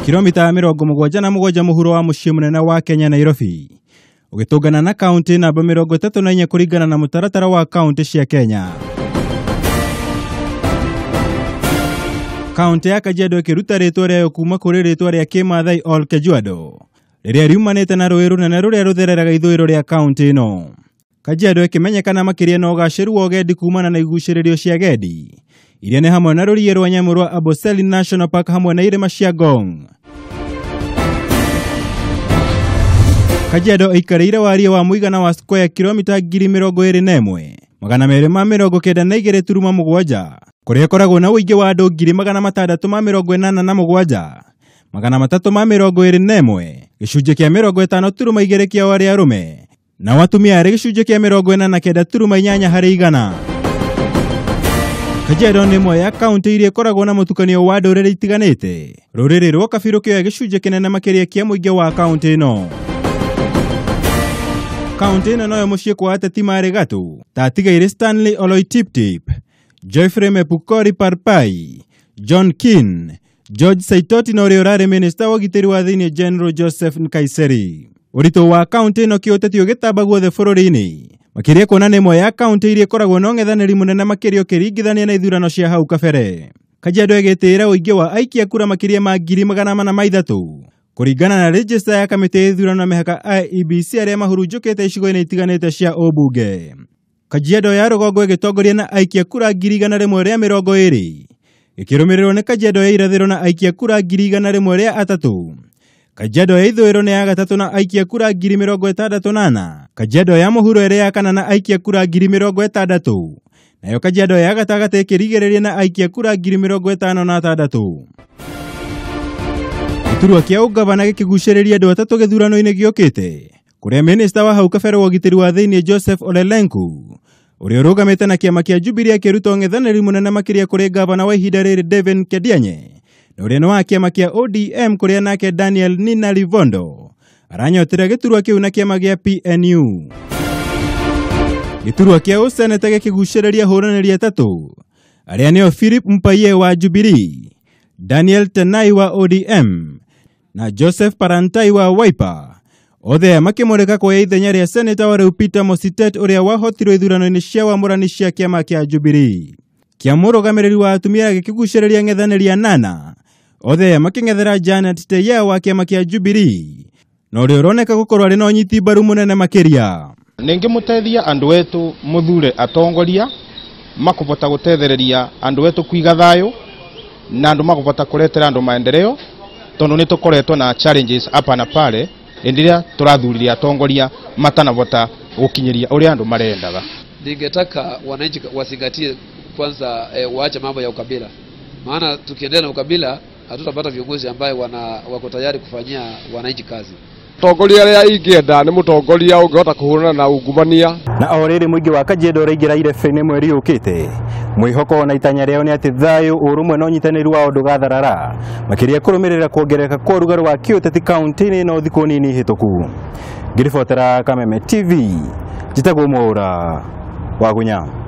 Kilomita 77 muhuro wa muciĩ munene wa Kenya Nairobi, ugitungana na kaunti namba 34 kuringana na mutaratara wa kaunti cia Kenya. Kaunti ya Kajiado ikiruta ritwa rĩa kuuma kuri ritwa rĩa Kimathai All Kajiado, riria riumanite na rũĩ runene ruria ruthereraga ithũĩro rĩa kaunti ino. Kajiado ikimenyekana makiria na ũgaacĩru wa ũgendi kumana na igucĩrĩrio cia gendi iria nĩ hamwe na rũriĩ rwa nyamũ rwa Amboseli National Park hamwe na irĩma cia Ngong. Kajiado ĩikarĩire warie wa mũigana wa square kilomita 21,292.7 kuria koragwo na ũingĩ wa andũ 687,321, gĩcunjĩ kĩa 50.2 kĩa arĩa arũme na atumia arĩ gĩcunjĩ kĩa 49.8 harĩ igana. Kajiado nĩ ĩmwe ya kaunti iria ikoragwo na mũtukanio wa ndũrĩrĩ itiganĩte. Rũrĩrĩ rwa Kabirũ kĩoya gĩcunjĩ kĩnene makĩria kĩa mũingĩ wa kaunti ĩno. Kaunti ĩno noyo mũciĩ kwa ateti marĩ gatũ ta Tigeri Stanley Oloitiptip, Geoffrey Mepukori Parpai, John Kin, George Saitoti na ũrĩa ũrarĩ minista wa ũgitĩri wa thĩinĩ General Joseph Nkaiseri. Ũritũ wa kaunti ĩno kĩũteti ũgĩtamba guothe bururi-ini, makĩria kuona nĩ ĩmwe ya kaunti iria ikoragwo na ũng'ethanĩri mũnene makĩria ũkĩringithania na ithurano cia hau kabere. Kajiado ĩgĩtĩĩra ũingĩ wa aikia kura makĩria ma 403 kũringana na register ya kamĩtĩ ya ithurano na mĩhaka IEBC arĩa mahurunjũkĩte icigo-inĩ itiganĩte cia ũmbunge. Kajiado ya rũgongo ĩgĩtongoria na aikia kura 120,020, ĩkĩrũmĩrĩrwo nĩ Kajiado ya irathĩro na aikia kura 103. Kajiado ya ithũĩro nĩ ya gatatũ na aikia kura 68,000. Kajiado ya mũhuro ĩrĩ ya kana na aikia kura 60,000. Nayo Kajiado ya gatagatĩ ĩkĩrigĩrĩria na aikia kura 56,000. Gĩturwa kĩa ũgavana gĩkĩgucĩrĩria andũ atatũ gĩthurano-inĩ gĩũkĩte, kũrĩa minista wa hau kabere wa ũgitĩri wa thĩinĩ Joseph Ole Lenku, ũrĩa ũrũgamĩte na kĩama kĩa Jubilee akĩruta ũng'ethanĩri mũnene makĩria kũrĩ gavana wa ihinda rĩrĩ David Kedianye, na ũrĩa nĩ wa kĩama kĩa ODM kũrĩa nake Daniel Nina Livondo aranyotera gĩturwa kĩu na kĩama gĩa PNU. Gĩturwa kĩa ũsenete gĩkĩgucĩrĩria hũranĩri atatũ arĩa nĩo Philip Mpaye wa Jubilee, Daniel Tenai wa ODM na Joseph Parantai wa Wiper, othe makĩmũrĩka kuoya ithenya rĩa seneta wa rĩu Peter Mositet ũrĩa wahotirwo ithurano-inĩ cia wamũrani cia kĩama kĩa Jubilee. Kĩamũrũgamĩrĩri wa atumia gĩkĩgucĩrĩria ng'ethanĩri 8, othe makĩng'ethera Janet Teya wa kĩama kĩa Jubilee, na ũrĩa ũroneka gũkorwo arĩ na ũnyiti mbaru mũnene makĩria. Nĩngĩmũteithia andũ etu mũthure atongoria makũbota gũtethereria andũ etu kwiga thayũ na andũ makũbota kũretera andũ maendeleo, tondũ nĩ tũkoretwo na challenges hapa na pale endelea tũrathuriria atongoria matanabota gũkinyĩria ũrĩa andũ marendaga. Ningetaka wananchi wasingatie kwanza waache mambo ya ukabila, maana tukiendelea na ukabila hatutapata viongozi ambao wako tayari kufanyia wananchi kazi. Mutongoria ria ingĩenda nĩ mutongoria ũngĩhota kũhũrana na ungumania. Na orĩrĩ mũingĩ wa Kajiado ũraingĩra irebe-inĩ mweri ukite, mwĩhoko na itanya rĩao nĩ atĩ thayũ, ũrũmwe na ũnyitanĩri wao ndũgatharara, makĩria kũrũmĩrĩra kuongerereka kwa ũrugarĩ wa kĩũteti kaunti-inĩ ĩno thikũ nini hĩtũku. Ngĩribotera Kameme TV, njĩtagwo Mwaura wa Gunya.